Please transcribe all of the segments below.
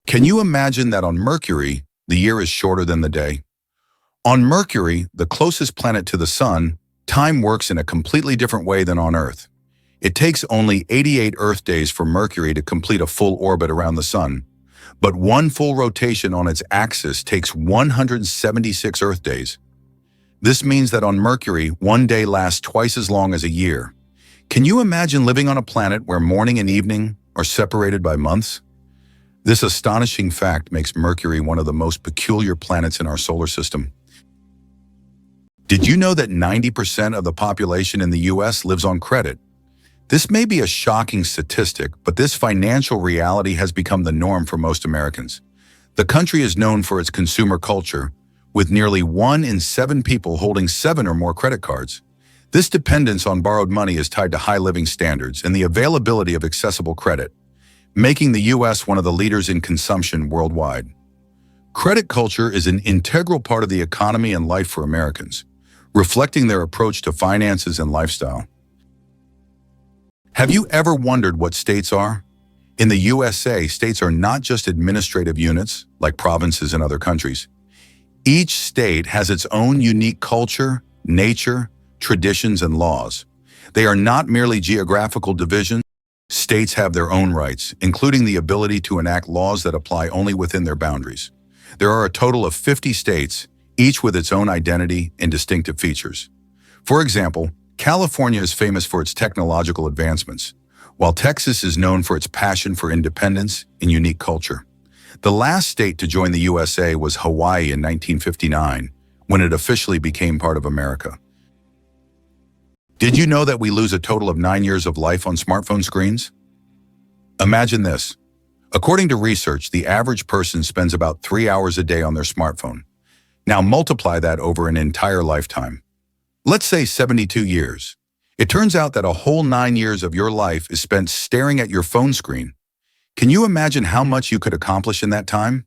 Can you imagine that on Mercury, the year is shorter than the day? On Mercury, the closest planet to the Sun, time works in a completely different way than on Earth. It takes only 88 Earth days for Mercury to complete a full orbit around the Sun, but one full rotation on its axis takes 176 Earth days. This means that on Mercury, one day lasts twice as long as a year. Can you imagine living on a planet where morning and evening are separated by months? This astonishing fact makes Mercury one of the most peculiar planets in our solar system. Did you know that 90% of the population in the US lives on credit? This may be a shocking statistic, but this financial reality has become the norm for most Americans. The country is known for its consumer culture, with nearly 1 in 7 people holding 7 or more credit cards. This dependence on borrowed money is tied to high living standards and the availability of accessible credit, making the US one of the leaders in consumption worldwide. Credit culture is an integral part of the economy and life for Americans, reflecting their approach to finances and lifestyle. Have you ever wondered what states are? In the USA, states are not just administrative units, like provinces in other countries. Each state has its own unique culture, nature, traditions, and laws. They are not merely geographical divisions. States have their own rights, including the ability to enact laws that apply only within their boundaries. There are a total of 50 states, each with its own identity and distinctive features. For example, California is famous for its technological advancements, while Texas is known for its passion for independence and unique culture. The last state to join the USA was Hawaii in 1959, when it officially became part of America. Did you know that we lose a total of 9 years of life on smartphone screens? Imagine this. According to research, the average person spends about 3 hours a day on their smartphone. Now multiply that over an entire lifetime. Let's say 72 years. It turns out that a whole 9 years of your life is spent staring at your phone screen. Can you imagine how much you could accomplish in that time?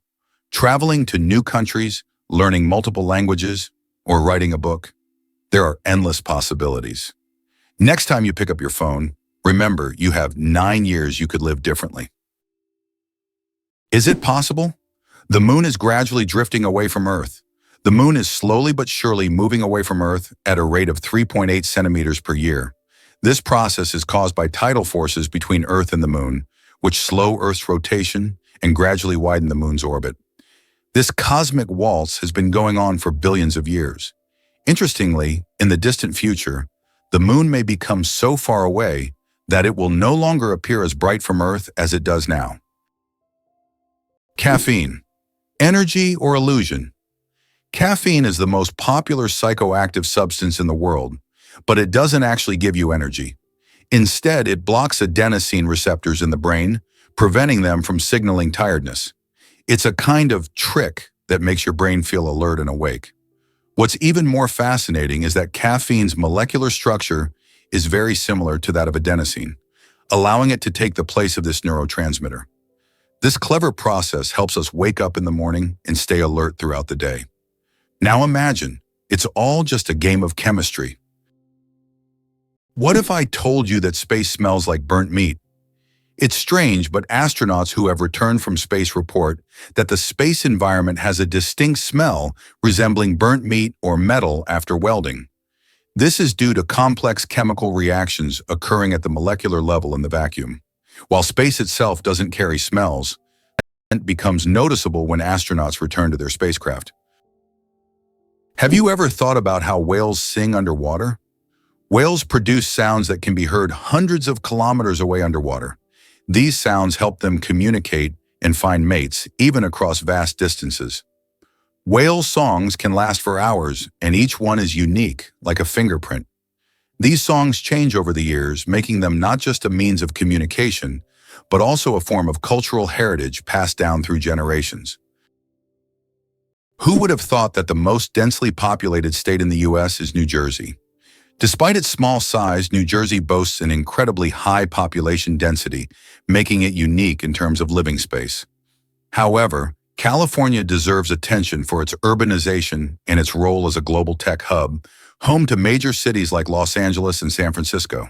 Traveling to new countries, learning multiple languages, or writing a book? There are endless possibilities. Next time you pick up your phone, remember you have 9 years you could live differently. Is it possible? The moon is gradually drifting away from Earth. The moon is slowly but surely moving away from Earth at a rate of 3.8 centimeters per year. This process is caused by tidal forces between Earth and the moon, which slow Earth's rotation and gradually widen the moon's orbit. This cosmic waltz has been going on for billions of years. Interestingly, in the distant future, the moon may become so far away that it will no longer appear as bright from Earth as it does now. Caffeine. Energy or illusion? Caffeine is the most popular psychoactive substance in the world, but it doesn't actually give you energy. Instead, it blocks adenosine receptors in the brain, preventing them from signaling tiredness. It's a kind of trick that makes your brain feel alert and awake. What's even more fascinating is that caffeine's molecular structure is very similar to that of adenosine, allowing it to take the place of this neurotransmitter. This clever process helps us wake up in the morning and stay alert throughout the day. Now imagine, it's all just a game of chemistry. What if I told you that space smells like burnt meat? It's strange, but astronauts who have returned from space report that the space environment has a distinct smell resembling burnt meat or metal after welding. This is due to complex chemical reactions occurring at the molecular level in the vacuum. While space itself doesn't carry smells, it becomes noticeable when astronauts return to their spacecraft. Have you ever thought about how whales sing underwater? Whales produce sounds that can be heard hundreds of kilometers away underwater. These sounds help them communicate and find mates, even across vast distances. Whale songs can last for hours, and each one is unique, like a fingerprint. These songs change over the years, making them not just a means of communication, but also a form of cultural heritage passed down through generations. Who would have thought that the most densely populated state in the US is New Jersey? Despite its small size, New Jersey boasts an incredibly high population density, making it unique in terms of living space. However, California deserves attention for its urbanization and its role as a global tech hub, home to major cities like Los Angeles and San Francisco.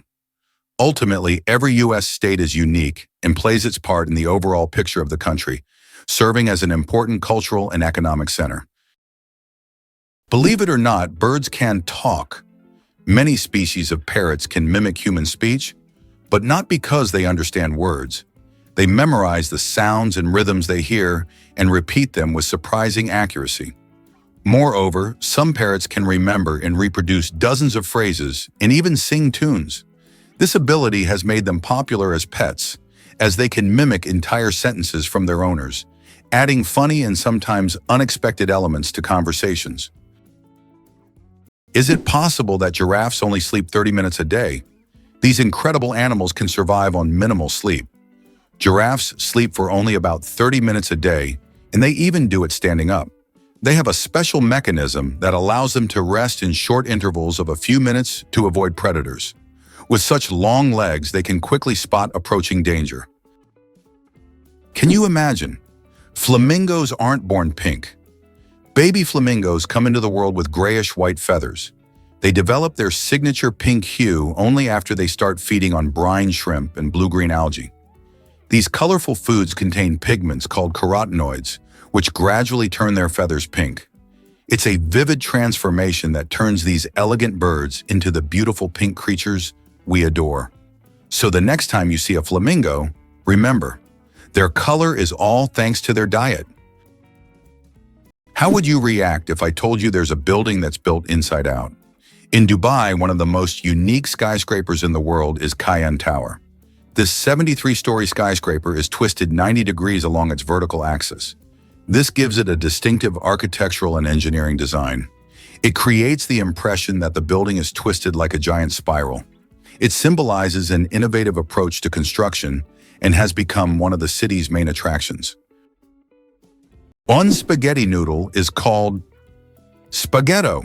Ultimately, every U.S. state is unique and plays its part in the overall picture of the country, serving as an important cultural and economic center. Believe it or not, birds can talk. Many species of parrots can mimic human speech, but not because they understand words. They memorize the sounds and rhythms they hear and repeat them with surprising accuracy. Moreover, some parrots can remember and reproduce dozens of phrases and even sing tunes. This ability has made them popular as pets, as they can mimic entire sentences from their owners, adding funny and sometimes unexpected elements to conversations. Is it possible that giraffes only sleep 30 minutes a day? These incredible animals can survive on minimal sleep. Giraffes sleep for only about 30 minutes a day, and they even do it standing up. They have a special mechanism that allows them to rest in short intervals of a few minutes to avoid predators. With such long legs, they can quickly spot approaching danger. Can you imagine? Flamingos aren't born pink. Baby flamingos come into the world with grayish-white feathers. They develop their signature pink hue only after they start feeding on brine shrimp and blue-green algae. These colorful foods contain pigments called carotenoids, which gradually turn their feathers pink. It's a vivid transformation that turns these elegant birds into the beautiful pink creatures we adore. So the next time you see a flamingo, remember, their color is all thanks to their diet. How would you react if I told you there's a building that's built inside out? In Dubai, one of the most unique skyscrapers in the world is Cayenne Tower. This 73-story skyscraper is twisted 90 degrees along its vertical axis. This gives it a distinctive architectural and engineering design. It creates the impression that the building is twisted like a giant spiral. It symbolizes an innovative approach to construction and has become one of the city's main attractions. One spaghetti noodle is called spaghetto.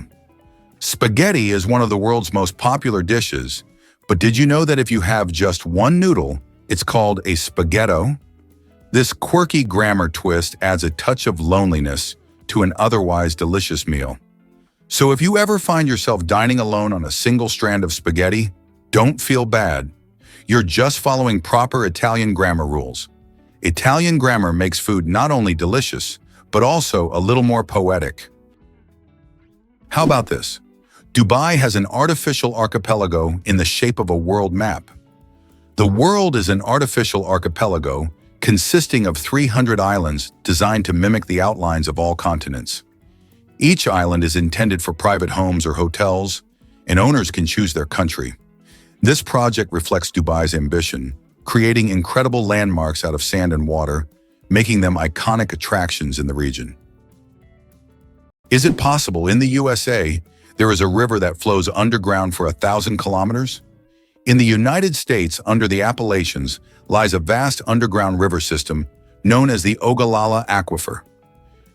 Spaghetti is one of the world's most popular dishes, but did you know that if you have just one noodle, it's called a spaghetto? This quirky grammar twist adds a touch of loneliness to an otherwise delicious meal. So if you ever find yourself dining alone on a single strand of spaghetti, don't feel bad. You're just following proper Italian grammar rules. Italian grammar makes food not only delicious, but also a little more poetic. How about this? Dubai has an artificial archipelago in the shape of a world map. The world is an artificial archipelago consisting of 300 islands designed to mimic the outlines of all continents. Each island is intended for private homes or hotels, and owners can choose their country. This project reflects Dubai's ambition, creating incredible landmarks out of sand and water, making them iconic attractions in the region. Is it possible in the USA there is a river that flows underground for 1,000 kilometers? In the United States, under the Appalachians, lies a vast underground river system known as the Ogallala Aquifer.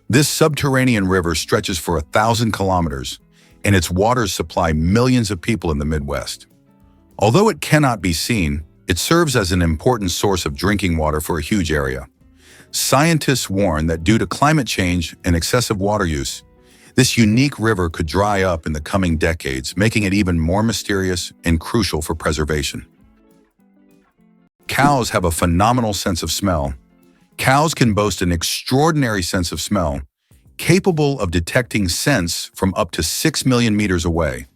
This subterranean river stretches for 1,000 kilometers, and its waters supply millions of people in the Midwest. Although it cannot be seen, it serves as an important source of drinking water for a huge area. Scientists warn that due to climate change and excessive water use, this unique river could dry up in the coming decades, making it even more mysterious and crucial for preservation. Cows have a phenomenal sense of smell. Cows can boast an extraordinary sense of smell, capable of detecting scents from up to 6 million meters away.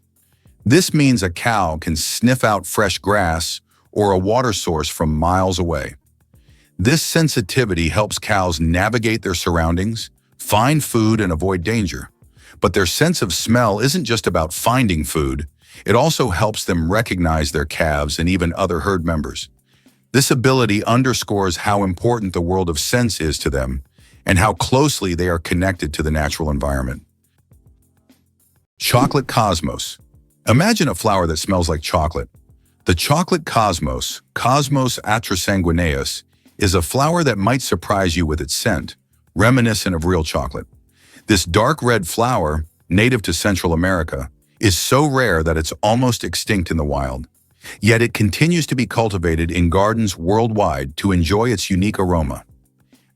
This means a cow can sniff out fresh grass or a water source from miles away. This sensitivity helps cows navigate their surroundings, find food, and avoid danger. But their sense of smell isn't just about finding food. It also helps them recognize their calves and even other herd members. This ability underscores how important the world of scents is to them and how closely they are connected to the natural environment. Chocolate cosmos. Imagine a flower that smells like chocolate. The chocolate cosmos, Cosmos atrasanguineus, is a flower that might surprise you with its scent, reminiscent of real chocolate. This dark red flower, native to Central America, is so rare that it's almost extinct in the wild. Yet it continues to be cultivated in gardens worldwide to enjoy its unique aroma.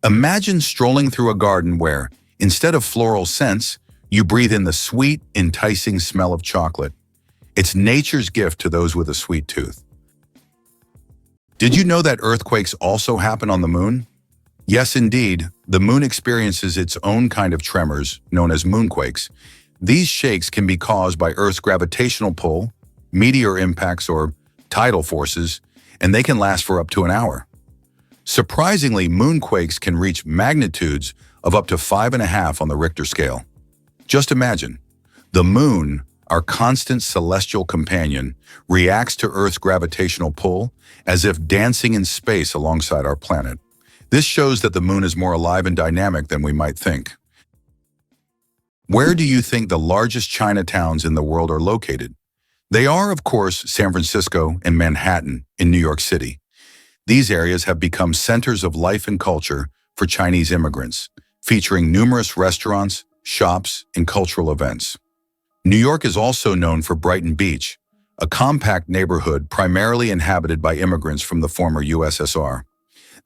Imagine strolling through a garden where, instead of floral scents, you breathe in the sweet, enticing smell of chocolate. It's nature's gift to those with a sweet tooth. Did you know that earthquakes also happen on the moon? Yes, indeed, the moon experiences its own kind of tremors, known as moonquakes. These shakes can be caused by Earth's gravitational pull, meteor impacts, or tidal forces, and they can last for up to an hour. Surprisingly, moonquakes can reach magnitudes of up to 5.5 on the Richter scale. Just imagine, the moon, our constant celestial companion, reacts to Earth's gravitational pull as if dancing in space alongside our planet. This shows that the moon is more alive and dynamic than we might think. Where do you think the largest Chinatowns in the world are located? They are, of course, San Francisco and Manhattan in New York City. These areas have become centers of life and culture for Chinese immigrants, featuring numerous restaurants, shops, and cultural events. New York is also known for Brighton Beach, a compact neighborhood primarily inhabited by immigrants from the former USSR.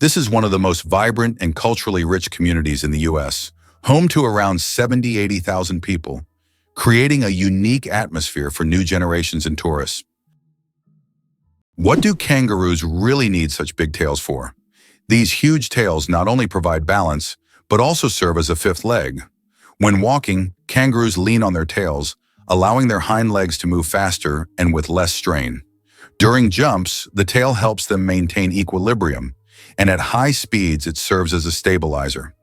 This is one of the most vibrant and culturally rich communities in the U.S., home to around 80,000 people, creating a unique atmosphere for new generations and tourists. What do kangaroos really need such big tails for? These huge tails not only provide balance, but also serve as a fifth leg. When walking, kangaroos lean on their tails, allowing their hind legs to move faster and with less strain. During jumps, the tail helps them maintain equilibrium, and at high speeds it serves as a stabilizer.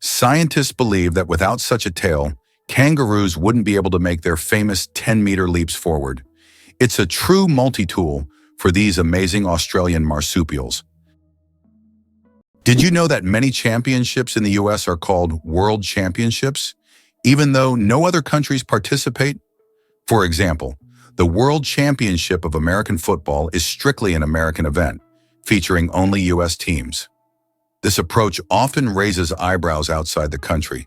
Scientists believe that without such a tail, kangaroos wouldn't be able to make their famous 10-meter leaps forward. It's a true multi-tool for these amazing Australian marsupials. Did you know that many championships in the US are called World Championships, even though no other countries participate? For example, the World Championship of American Football is strictly an American event, featuring only US teams. This approach often raises eyebrows outside the country,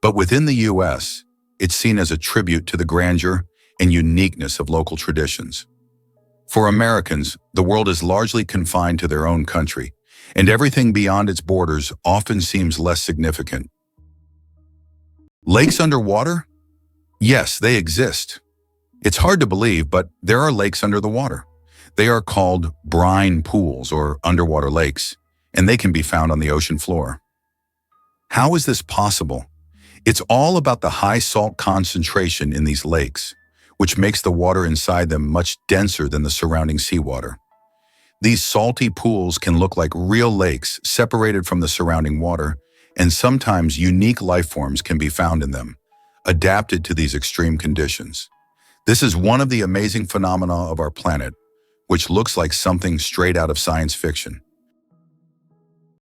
but within the US, it's seen as a tribute to the grandeur and uniqueness of local traditions. For Americans, the world is largely confined to their own country, and everything beyond its borders often seems less significant. Lakes underwater? Yes, they exist. It's hard to believe, but there are lakes under the water. They are called brine pools or underwater lakes, and they can be found on the ocean floor. How is this possible? It's all about the high salt concentration in these lakes, which makes the water inside them much denser than the surrounding seawater. These salty pools can look like real lakes separated from the surrounding water, and sometimes unique life forms can be found in them, adapted to these extreme conditions. This is one of the amazing phenomena of our planet, which looks like something straight out of science fiction.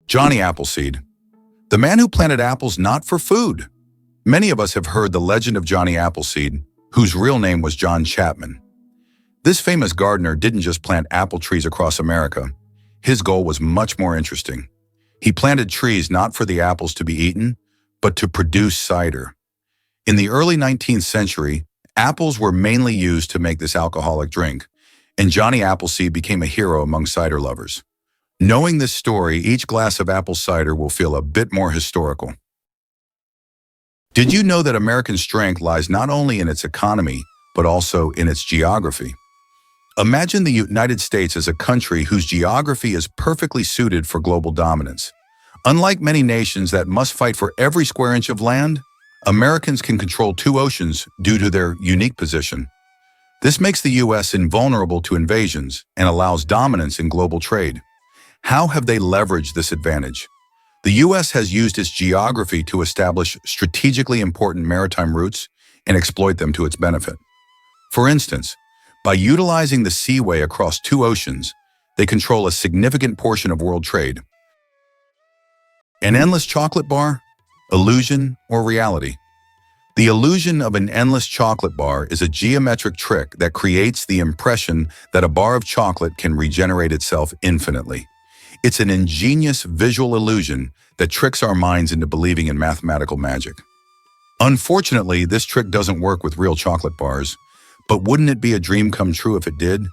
Johnny Appleseed, the man who planted apples not for food. Many of us have heard the legend of Johnny Appleseed, whose real name was John Chapman. This famous gardener didn't just plant apple trees across America. His goal was much more interesting. He planted trees not for the apples to be eaten, but to produce cider. In the early 19th century, apples were mainly used to make this alcoholic drink, and Johnny Appleseed became a hero among cider lovers. Knowing this story, each glass of apple cider will feel a bit more historical. Did you know that American strength lies not only in its economy, but also in its geography? Imagine the United States as a country whose geography is perfectly suited for global dominance. Unlike many nations that must fight for every square inch of land, Americans can control 2 oceans due to their unique position. This makes the U.S. invulnerable to invasions and allows dominance in global trade. How have they leveraged this advantage? The U.S. has used its geography to establish strategically important maritime routes and exploit them to its benefit. For instance, by utilizing the seaway across 2 oceans, they control a significant portion of world trade. An endless chocolate bar? Illusion or reality? The illusion of an endless chocolate bar is a geometric trick that creates the impression that a bar of chocolate can regenerate itself infinitely. It's an ingenious visual illusion that tricks our minds into believing in mathematical magic. Unfortunately, this trick doesn't work with real chocolate bars, but wouldn't it be a dream come true if it did?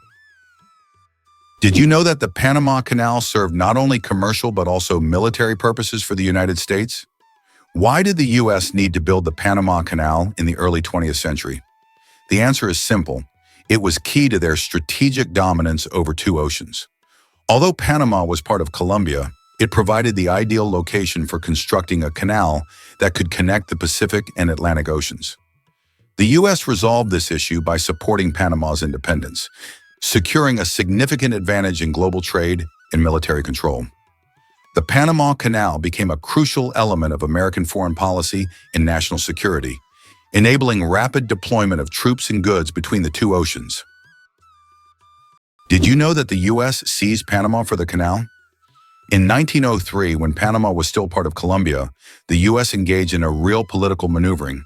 Did you know that the Panama Canal served not only commercial but also military purposes for the United States? Why did the U.S. need to build the Panama Canal in the early 20th century? The answer is simple. It was key to their strategic dominance over 2 oceans. Although Panama was part of Colombia, It provided the ideal location for constructing a canal that could connect the Pacific and Atlantic Oceans. The U.S. resolved this issue by supporting Panama's independence, securing a significant advantage in global trade and military control. The Panama Canal became a crucial element of American foreign policy and national security, enabling rapid deployment of troops and goods between the two oceans. Did you know that the U.S. seized Panama for the canal? In 1903, when Panama was still part of Colombia, the U.S. engaged in a real political maneuvering.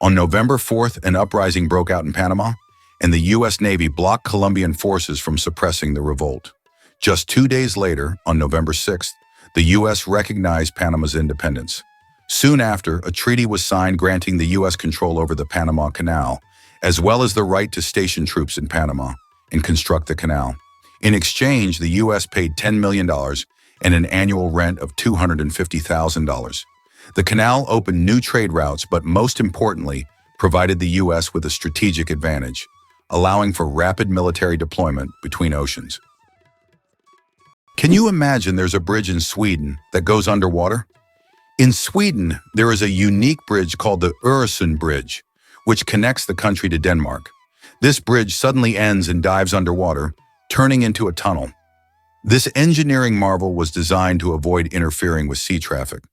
On November 4th, an uprising broke out in Panama, and the U.S. Navy blocked Colombian forces from suppressing the revolt. Just 2 days later, on November 6th, the U.S. recognized Panama's independence. Soon after, a treaty was signed granting the U.S. control over the Panama Canal, as well as the right to station troops in Panama and construct the canal. In exchange, the U.S. paid $10 million and an annual rent of $250,000. The canal opened new trade routes, but most importantly, provided the U.S. with a strategic advantage, allowing for rapid military deployment between oceans. Can you imagine there's a bridge in Sweden that goes underwater? In Sweden, there is a unique bridge called the Öresund Bridge, which connects the country to Denmark. This bridge suddenly ends and dives underwater, turning into a tunnel. This engineering marvel was designed to avoid interfering with sea traffic.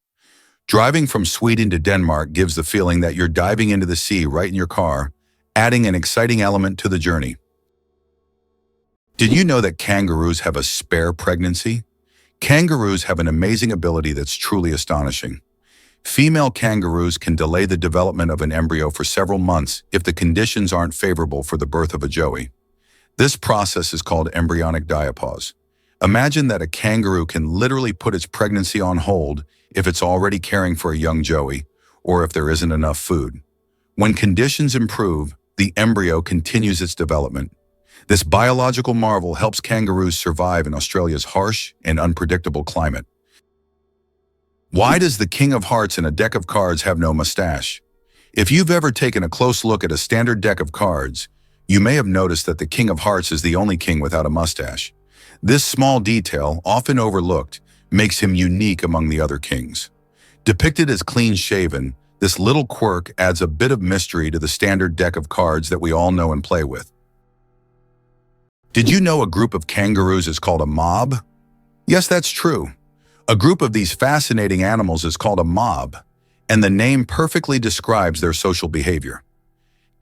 Driving from Sweden to Denmark gives the feeling that you're diving into the sea right in your car, adding an exciting element to the journey. Did you know that kangaroos have a spare pregnancy? Kangaroos have an amazing ability that's truly astonishing. Female kangaroos can delay the development of an embryo for several months if the conditions aren't favorable for the birth of a joey. This process is called embryonic diapause. Imagine that a kangaroo can literally put its pregnancy on hold if it's already caring for a young joey, or if there isn't enough food. When conditions improve, the embryo continues its development. This biological marvel helps kangaroos survive in Australia's harsh and unpredictable climate. Why does the King of Hearts in a deck of cards have no mustache? If you've ever taken a close look at a standard deck of cards, you may have noticed that the King of Hearts is the only king without a mustache. This small detail, often overlooked, makes him unique among the other kings. Depicted as clean-shaven, this little quirk adds a bit of mystery to the standard deck of cards that we all know and play with. Did you know a group of kangaroos is called a mob? Yes, that's true. A group of these fascinating animals is called a mob, and the name perfectly describes their social behavior.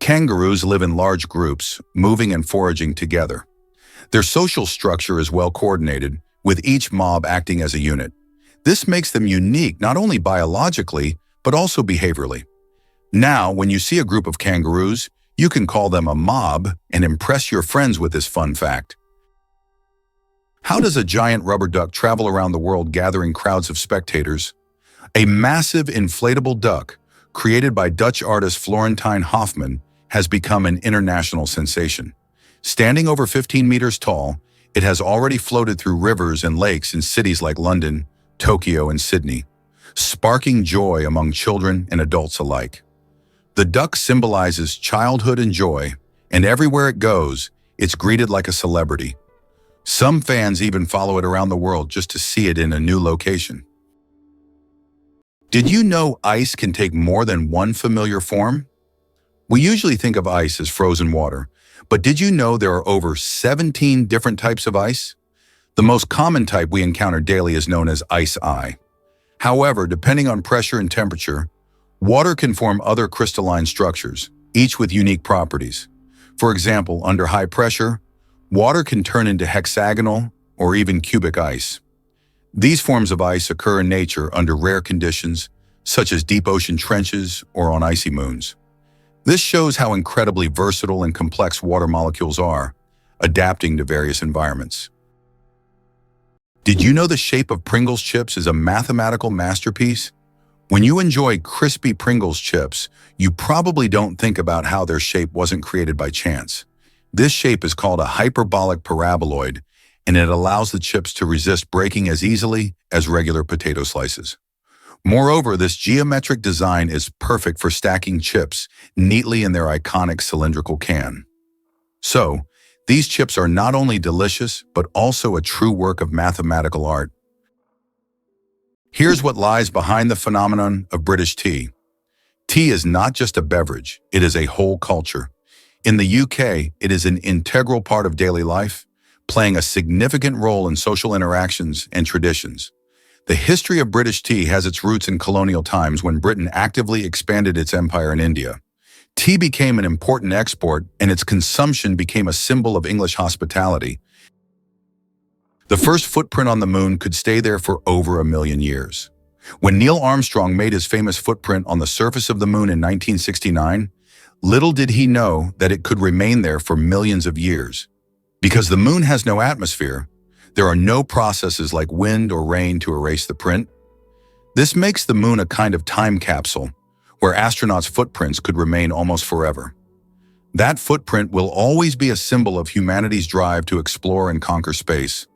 Kangaroos live in large groups, moving and foraging together. Their social structure is well coordinated, with each mob acting as a unit. This makes them unique not only biologically, but also behaviorally. Now, when you see a group of kangaroos, you can call them a mob and impress your friends with this fun fact. How does a giant rubber duck travel around the world gathering crowds of spectators? A massive inflatable duck, created by Dutch artist Florentine Hofman, has become an international sensation. Standing over 15 meters tall, it has already floated through rivers and lakes in cities like London, Tokyo, and Sydney, sparking joy among children and adults alike. The duck symbolizes childhood and joy, and everywhere it goes, it's greeted like a celebrity. Some fans even follow it around the world just to see it in a new location. Did you know ice can take more than one familiar form? We usually think of ice as frozen water, but did you know there are over 17 different types of ice? The most common type we encounter daily is known as ice. However, depending on pressure and temperature, water can form other crystalline structures, each with unique properties. For example, under high pressure, water can turn into hexagonal or even cubic ice. These forms of ice occur in nature under rare conditions, such as deep ocean trenches or on icy moons. This shows how incredibly versatile and complex water molecules are, adapting to various environments. Did you know the shape of Pringles chips is a mathematical masterpiece? When you enjoy crispy Pringles chips, you probably don't think about how their shape wasn't created by chance. This shape is called a hyperbolic paraboloid, and it allows the chips to resist breaking as easily as regular potato slices. Moreover, this geometric design is perfect for stacking chips neatly in their iconic cylindrical can. So, these chips are not only delicious, but also a true work of mathematical art. Here's what lies behind the phenomenon of British tea. Tea is not just a beverage, it is a whole culture. In the UK, it is an integral part of daily life, playing a significant role in social interactions and traditions. The history of British tea has its roots in colonial times when Britain actively expanded its empire in India. Tea became an important export, and its consumption became a symbol of English hospitality. The first footprint on the moon could stay there for over 1 million years. When Neil Armstrong made his famous footprint on the surface of the moon in 1969, little did he know that it could remain there for millions of years. Because the moon has no atmosphere, there are no processes like wind or rain to erase the print. This makes the moon a kind of time capsule, where astronauts' footprints could remain almost forever. That footprint will always be a symbol of humanity's drive to explore and conquer space.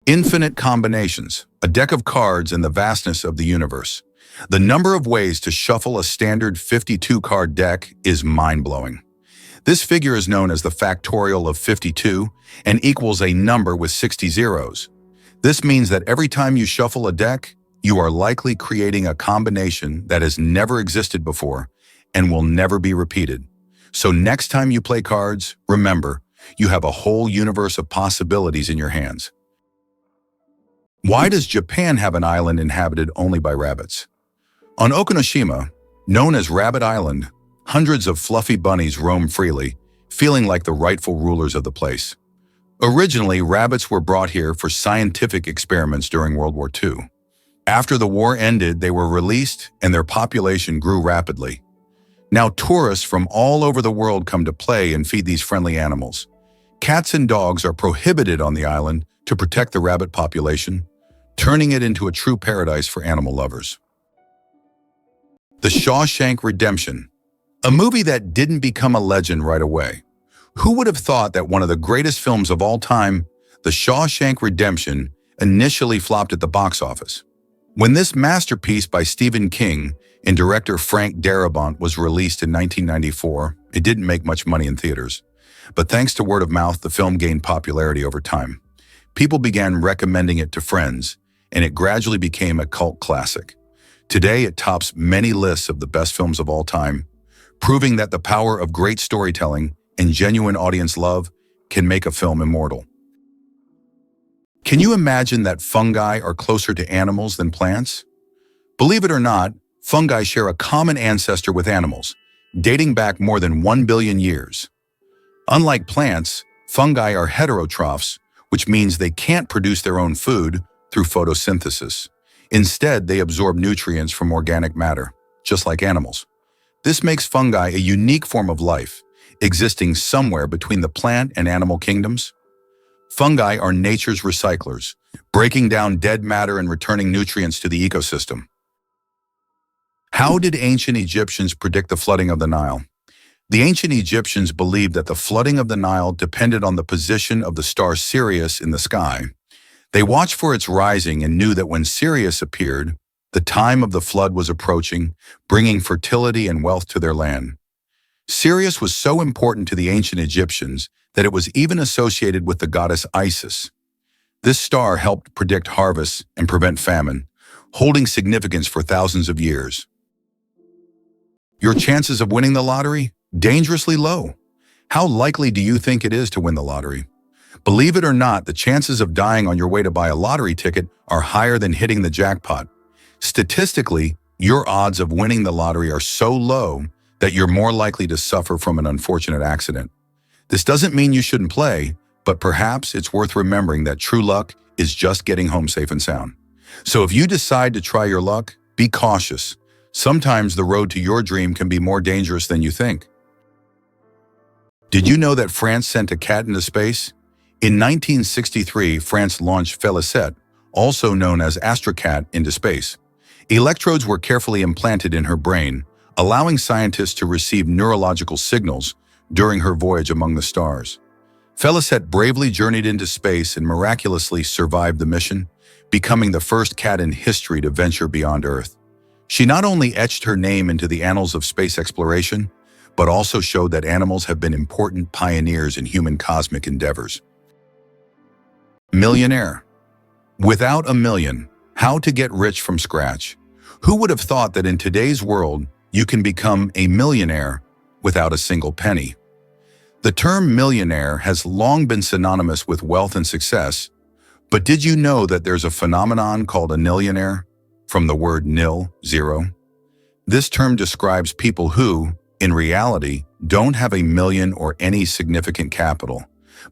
Infinite combinations, a deck of cards in the vastness of the universe. The number of ways to shuffle a standard 52-card deck is mind-blowing. This figure is known as the factorial of 52 and equals a number with 60 zeros. This means that every time you shuffle a deck, you are likely creating a combination that has never existed before and will never be repeated. So next time you play cards, remember, you have a whole universe of possibilities in your hands. Why does Japan have an island inhabited only by rabbits? On Okinoshima, known as Rabbit Island, hundreds of fluffy bunnies roam freely, feeling like the rightful rulers of the place. Originally, rabbits were brought here for scientific experiments during World War II. After the war ended, they were released and their population grew rapidly. Now tourists from all over the world come to play and feed these friendly animals. Cats and dogs are prohibited on the island to protect the rabbit population, turning it into a true paradise for animal lovers. The Shawshank Redemption, a movie that didn't become a legend right away. Who would have thought that one of the greatest films of all time, The Shawshank Redemption, initially flopped at the box office? When this masterpiece by Stephen King and director Frank Darabont was released in 1994, it didn't make much money in theaters. But thanks to word of mouth, the film gained popularity over time. People began recommending it to friends, and it gradually became a cult classic. Today, it tops many lists of the best films of all time, proving that the power of great storytelling and genuine audience love can make a film immortal. Can you imagine that fungi are closer to animals than plants? Believe it or not, fungi share a common ancestor with animals, dating back more than 1 billion years. Unlike plants, fungi are heterotrophs, which means they can't produce their own food through photosynthesis. Instead, they absorb nutrients from organic matter, just like animals. This makes fungi a unique form of life, existing somewhere between the plant and animal kingdoms. Fungi are nature's recyclers, breaking down dead matter and returning nutrients to the ecosystem. How did ancient Egyptians predict the flooding of the Nile? The ancient Egyptians believed that the flooding of the Nile depended on the position of the star Sirius in the sky. They watched for its rising and knew that when Sirius appeared, the time of the flood was approaching, bringing fertility and wealth to their land. Sirius was so important to the ancient Egyptians that it was even associated with the goddess Isis. This star helped predict harvests and prevent famine, holding significance for thousands of years. Your chances of winning the lottery? Dangerously low. How likely do you think it is to win the lottery? Believe it or not, the chances of dying on your way to buy a lottery ticket are higher than hitting the jackpot. Statistically, your odds of winning the lottery are so low that you're more likely to suffer from an unfortunate accident. This doesn't mean you shouldn't play, but perhaps it's worth remembering that true luck is just getting home safe and sound. So if you decide to try your luck, be cautious. Sometimes the road to your dream can be more dangerous than you think. Did you know that France sent a cat into space? In 1963, France launched Félicette, also known as Astrocat, into space. Electrodes were carefully implanted in her brain, allowing scientists to receive neurological signals during her voyage among the stars. Félicette bravely journeyed into space and miraculously survived the mission, becoming the first cat in history to venture beyond Earth. She not only etched her name into the annals of space exploration, but also showed that animals have been important pioneers in human cosmic endeavors. Millionaire. Without $1 million, How to get rich from scratch. Who would have thought that in today's world, you can become a millionaire without a single penny? The term millionaire has long been synonymous with wealth and success, but did you know that there's a phenomenon called a nillionaire, from the word nil, zero? This term describes people who, in reality, don't have a million or any significant capital,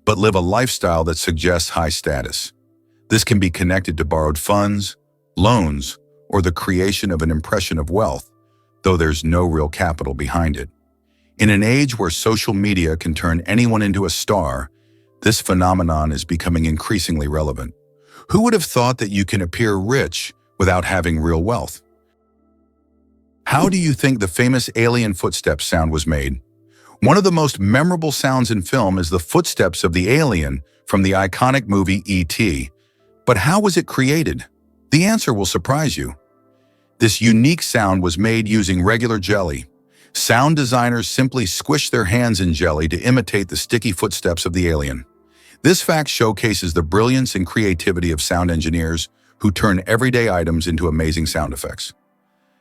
but live a lifestyle that suggests high status. This can be connected to borrowed funds, loans, or the creation of an impression of wealth, though there's no real capital behind it. In an age where social media can turn anyone into a star, this phenomenon is becoming increasingly relevant. Who would have thought that you can appear rich without having real wealth? How do you think the famous alien footsteps sound was made? One of the most memorable sounds in film is the footsteps of the alien from the iconic movie E.T. But how was it created? The answer will surprise you. This unique sound was made using regular jelly. Sound designers simply squished their hands in jelly to imitate the sticky footsteps of the alien. This fact showcases the brilliance and creativity of sound engineers who turn everyday items into amazing sound effects.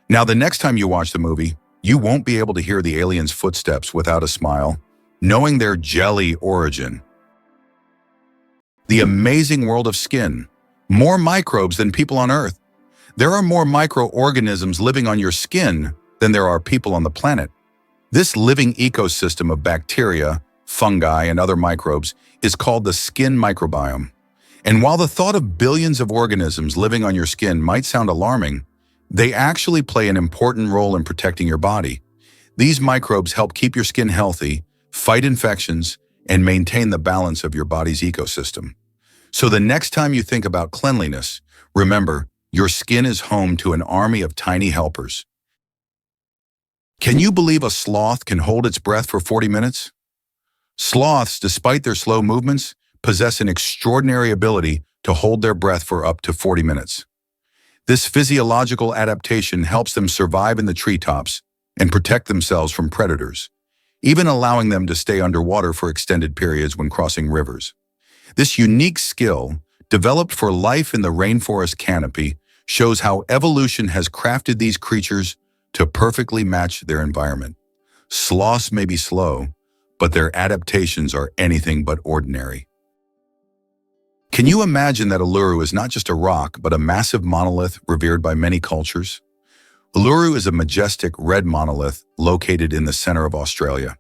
Now, the next time you watch the movie, you won't be able to hear the alien's footsteps without a smile, knowing their jelly origin. The amazing world of skin. More microbes than people on Earth. There are more microorganisms living on your skin than there are people on the planet. This living ecosystem of bacteria, fungi, and other microbes is called the skin microbiome. And while the thought of billions of organisms living on your skin might sound alarming, they actually play an important role in protecting your body. These microbes help keep your skin healthy, fight infections, and maintain the balance of your body's ecosystem. So the next time you think about cleanliness, remember, your skin is home to an army of tiny helpers. Can you believe a sloth can hold its breath for 40 minutes? Sloths, despite their slow movements, possess an extraordinary ability to hold their breath for up to 40 minutes. This physiological adaptation helps them survive in the treetops and protect themselves from predators, even allowing them to stay underwater for extended periods when crossing rivers. This unique skill, developed for life in the rainforest canopy, shows how evolution has crafted these creatures to perfectly match their environment. Sloths may be slow, but their adaptations are anything but ordinary. Can you imagine that Uluru is not just a rock, but a massive monolith revered by many cultures? Uluru is a majestic red monolith located in the center of Australia.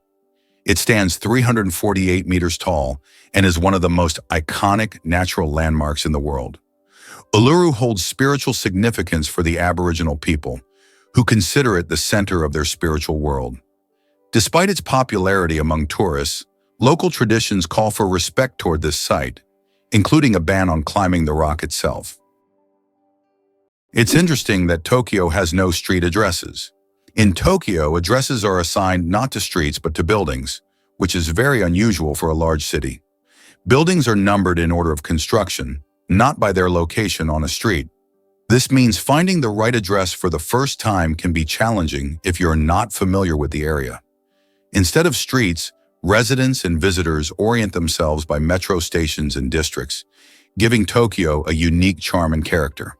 It stands 348 meters tall and is one of the most iconic natural landmarks in the world. Uluru holds spiritual significance for the Aboriginal people, who consider it the center of their spiritual world. Despite its popularity among tourists, local traditions call for respect toward this site, including a ban on climbing the rock itself. It's interesting that Tokyo has no street addresses. In Tokyo, addresses are assigned not to streets but to buildings, which is very unusual for a large city. Buildings are numbered in order of construction, not by their location on a street. This means finding the right address for the first time can be challenging if you're not familiar with the area. Instead of streets, residents and visitors orient themselves by metro stations and districts, giving Tokyo a unique charm and character.